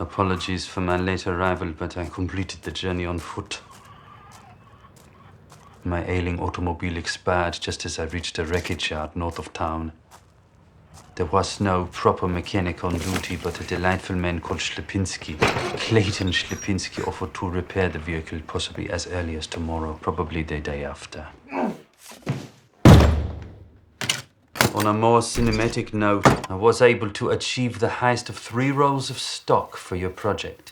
Apologies for my late arrival, but I completed the journey on foot. My ailing automobile expired just as I reached a wreckage yard north of town. There was no proper mechanic on duty, but a delightful man called Schlepinski, Clayton Schlepinski, offered to repair the vehicle possibly as early as tomorrow, probably the day after. On a more cinematic note, I was able to achieve the heist of 3 rolls of stock for your project.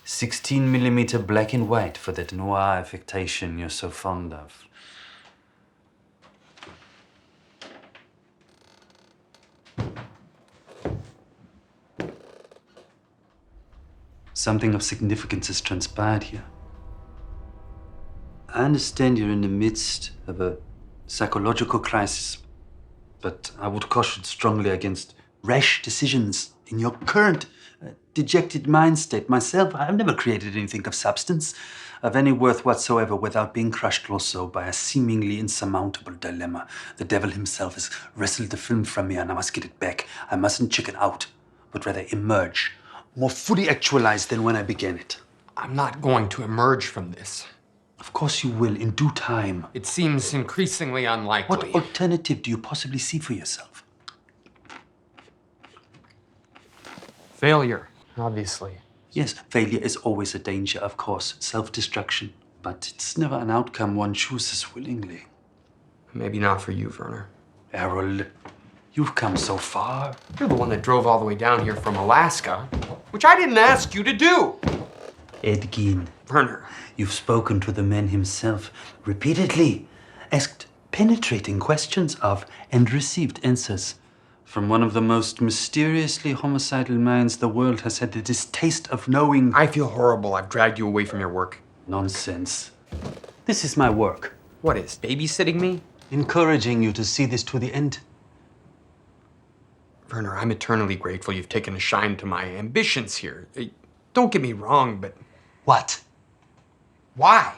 16mm black and white for that noir affectation you're so fond of. Something of significance has transpired here. I understand you're in the midst of a psychological crisis, but I would caution strongly against rash decisions in your current dejected mind state. Myself, I've never created anything of substance, of any worth whatsoever, without being crushed also by a seemingly insurmountable dilemma. The devil himself has wrestled the film from me, and I must get it back. I mustn't chicken out, but rather emerge, more fully actualized than when I began it. I'm not going to emerge from this. Of course you will, in due time. It seems increasingly unlikely. What alternative do you possibly see for yourself? Failure, obviously. Yes, failure is always a danger, of course. Self-destruction. But it's never an outcome one chooses willingly. Maybe not for you, Werner. Errol, you've come so far. You're the one that drove all the way down here from Alaska, which I didn't ask you to do. Ed Gein. Werner. You've spoken to the man himself repeatedly, asked penetrating questions of and received answers from one of the most mysteriously homicidal minds the world has had the distaste of knowing. I feel horrible. I've dragged you away from your work. Nonsense. This is my work. What is, babysitting me? Encouraging you to see this to the end. Werner, I'm eternally grateful you've taken a shine to my ambitions here. Don't get me wrong, but... What? Why?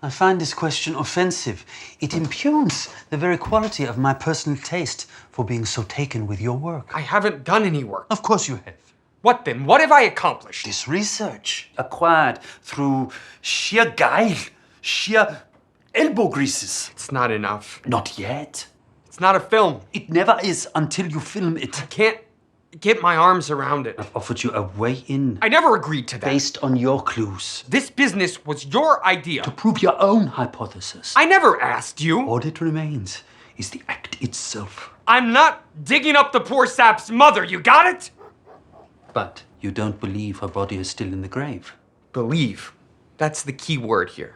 I find this question offensive. It impugns the very quality of my personal taste for being so taken with your work. I haven't done any work. Of course you have. What then? What have I accomplished? This research, acquired through sheer guile, sheer elbow greases. It's not enough. Not yet. It's not a film. It never is until you film it. I can't get my arms around it. I've offered you a way in. I never agreed to that. Based on your clues. This business was your idea. To prove your own hypothesis. I never asked you. All that remains is the act itself. I'm not digging up the poor sap's mother, you got it? But you don't believe her body is still in the grave. Believe. That's the key word here.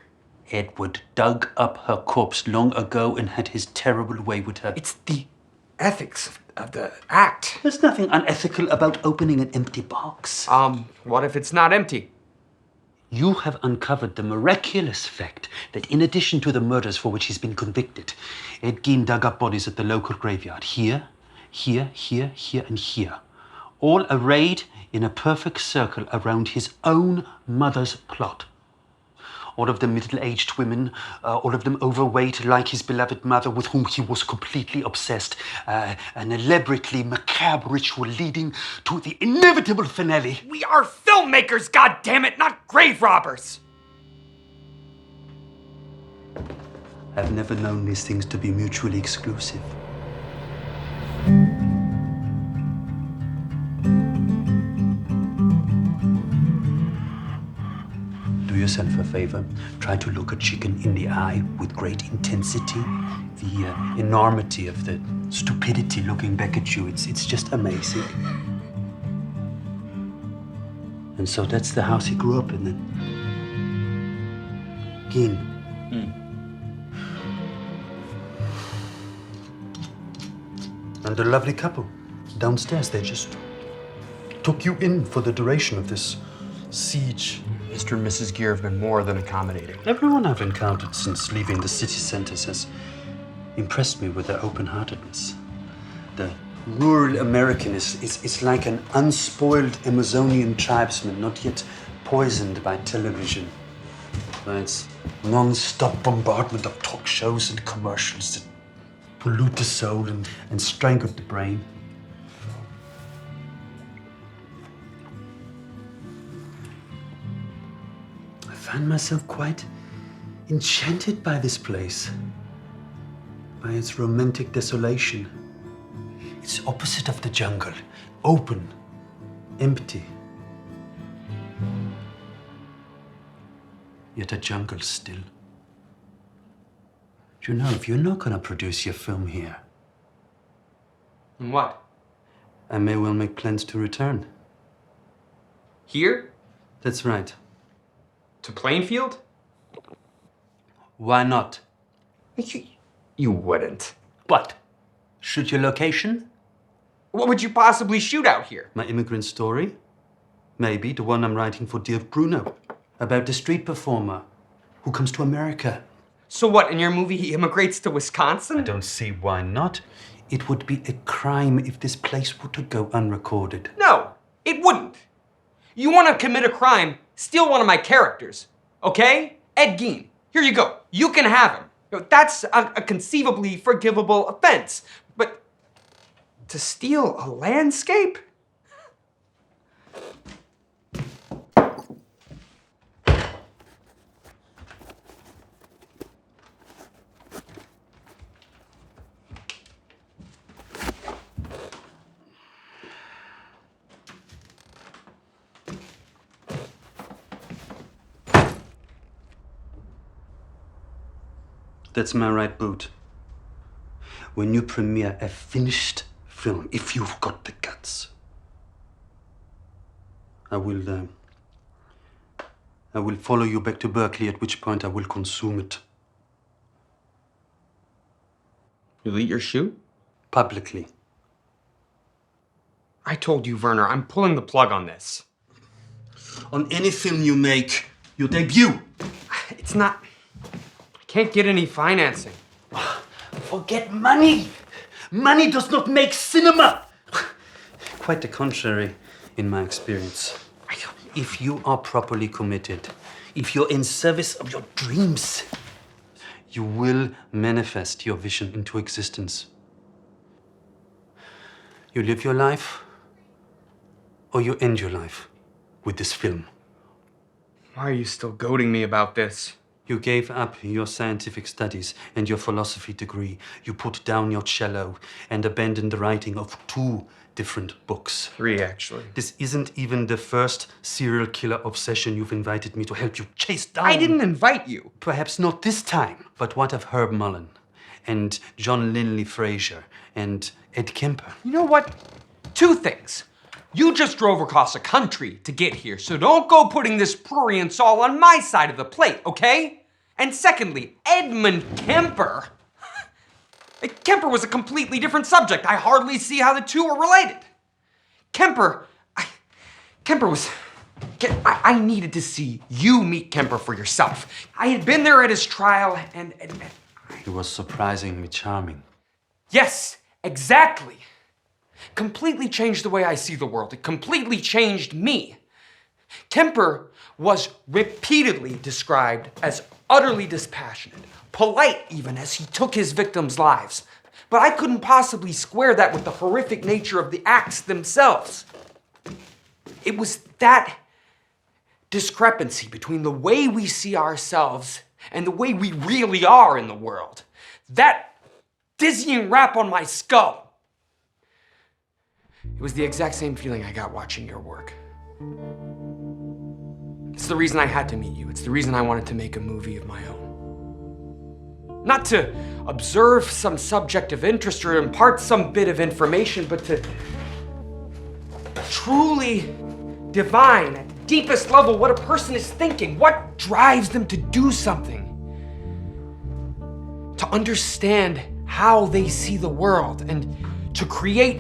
Edward dug up her corpse long ago and had his terrible way with her. It's the ethics of the act. There's nothing unethical about opening an empty box. What if it's not empty? You have uncovered the miraculous fact that in addition to the murders for which he's been convicted, Ed Gein dug up bodies at the local graveyard. Here, here, here, here, and here. All arrayed in a perfect circle around his own mother's plot. All of them middle-aged women, all of them overweight like his beloved mother with whom he was completely obsessed. An elaborately macabre ritual leading to the inevitable finale. We are filmmakers, goddammit, not grave robbers! I've never known these things to be mutually exclusive. Do yourself a favor. Try to look a chicken in the eye with great intensity. The enormity of the stupidity looking back at you, it's just amazing. And so that's the house he grew up in then. Gein. And a lovely couple. Downstairs, they just took you in for the duration of this siege. Mr. and Mrs. Gear have been more than accommodating. Everyone I've encountered since leaving the city centers has impressed me with their open-heartedness. The rural American is like an unspoiled Amazonian tribesman, not yet poisoned by television, by its non-stop bombardment of talk shows and commercials that pollute the soul and strangle the brain. find myself quite enchanted by this place, by its romantic desolation. It's opposite of the jungle, open, empty. Yet a jungle still. You know, if you're not gonna produce your film here, And what? I may well make plans to return. Here? That's right. To Plainfield? Why not? You wouldn't. What? Shoot your location? What would you possibly shoot out here? My immigrant story? Maybe the one I'm writing for Dirk Bruno. About the street performer who comes to America. So what, in your movie he immigrates to Wisconsin? I don't see why not. It would be a crime if this place were to go unrecorded. No, it wouldn't. You want to commit a crime, steal one of my characters, okay? Ed Gein, here you go. You can have him. You know, that's a conceivably forgivable offense. But to steal a landscape? That's my right boot. When you premiere a finished film, if you've got the guts, I will follow you back to Berkeley, at which point I will consume it. You'll eat your shoe? Publicly. I told you, Werner, I'm pulling the plug on this. On any film you make, your debut. It's not... I can't get any financing. Forget money. Money does not make cinema. Quite the contrary, in my experience. If you are properly committed, if you're in service of your dreams, you will manifest your vision into existence. You live your life, or you end your life with this film. Why are you still goading me about this? You gave up your scientific studies and your philosophy degree. You put down your cello and abandoned the writing of 2 different books. 3, actually. This isn't even the first serial killer obsession you've invited me to help you chase down. I didn't invite you. Perhaps not this time. But what of Herb Mullen and John Linley Fraser and Ed Kemper? You know what? 2 things. You just drove across the country to get here, so don't go putting this prurience all on my side of the plate, okay? And secondly, Edmund Kemper. Kemper was a completely different subject. I hardly see how the 2 are related. Kemper was... I needed to see you meet Kemper for yourself. I had been there at his trial and He was surprisingly charming. Yes, exactly. Completely changed the way I see the world. It completely changed me. Kemper was repeatedly described as utterly dispassionate, polite even as he took his victims' lives. But I couldn't possibly square that with the horrific nature of the acts themselves. It was that discrepancy between the way we see ourselves and the way we really are in the world. That dizzying rap on my skull. It was the exact same feeling I got watching your work. It's the reason I had to meet you. It's the reason I wanted to make a movie of my own. Not to observe some subject of interest or impart some bit of information, but to truly divine at the deepest level what a person is thinking, what drives them to do something. To understand how they see the world and to create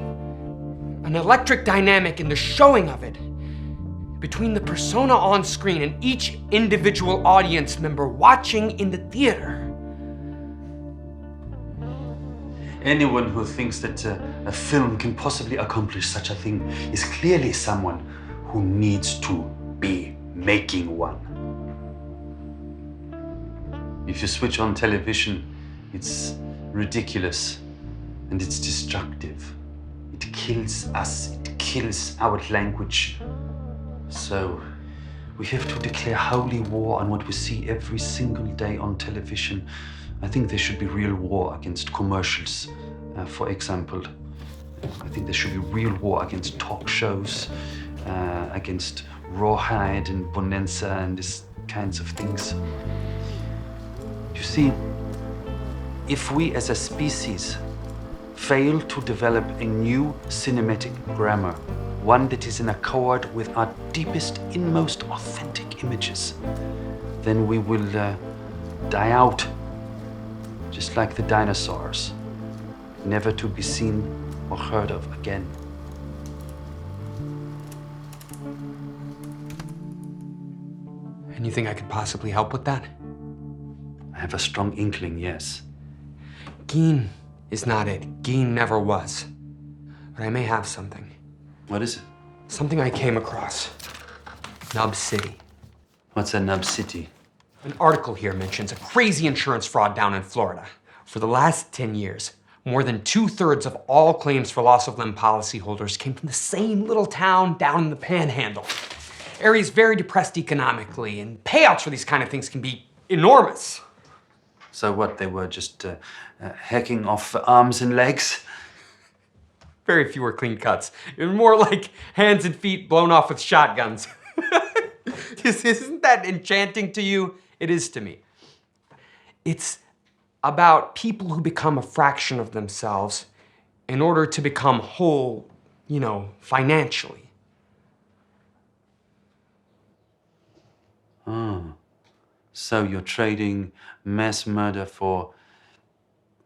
an electric dynamic in the showing of it between the persona on screen and each individual audience member watching in the theater. Anyone who thinks that a film can possibly accomplish such a thing is clearly someone who needs to be making one. If you switch on television, it's ridiculous and it's destructive. It kills us, it kills our language. So, We have to declare holy war on what we see every single day on television. I think there should be real war against commercials, for example. I think there should be real war against talk shows, against Rawhide and Bonanza and these kinds of things. You see, if we as a species fail to develop a new cinematic grammar, one that is in accord with our deepest, inmost authentic images, then we will die out, just like the dinosaurs, never to be seen or heard of again. And you think I could possibly help with that? I have a strong inkling, yes. Geen is not it. Geen never was. But I may have something. What is it? Something I came across. Nub City. What's a Nub City? An article here mentions a crazy insurance fraud down in Florida. For the last 10 years, more than 2/3 of all claims for loss of limb policyholders came from the same little town down in the Panhandle. Area's very depressed economically, and payouts for these kind of things can be enormous. So what, they were just hacking off arms and legs? Very few were clean cuts. It was more like hands and feet blown off with shotguns. Isn't that enchanting to you? It is to me. It's about people who become a fraction of themselves in order to become whole, financially. Oh. So you're trading mass murder for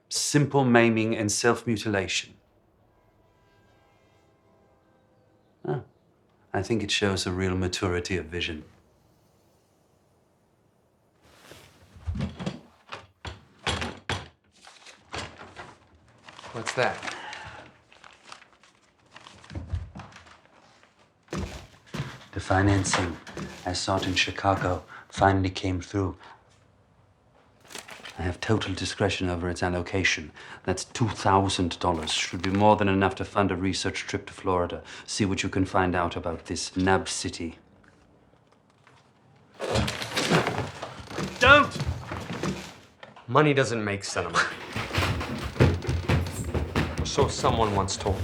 simple maiming and self-mutilation. Oh. I think it shows a real maturity of vision. What's that? The financing I sought in Chicago finally came through. I have total discretion over its allocation. That's $2,000. Should be more than enough to fund a research trip to Florida. See what you can find out about this Nub City. Don't! Money doesn't make cinema. So someone once told me.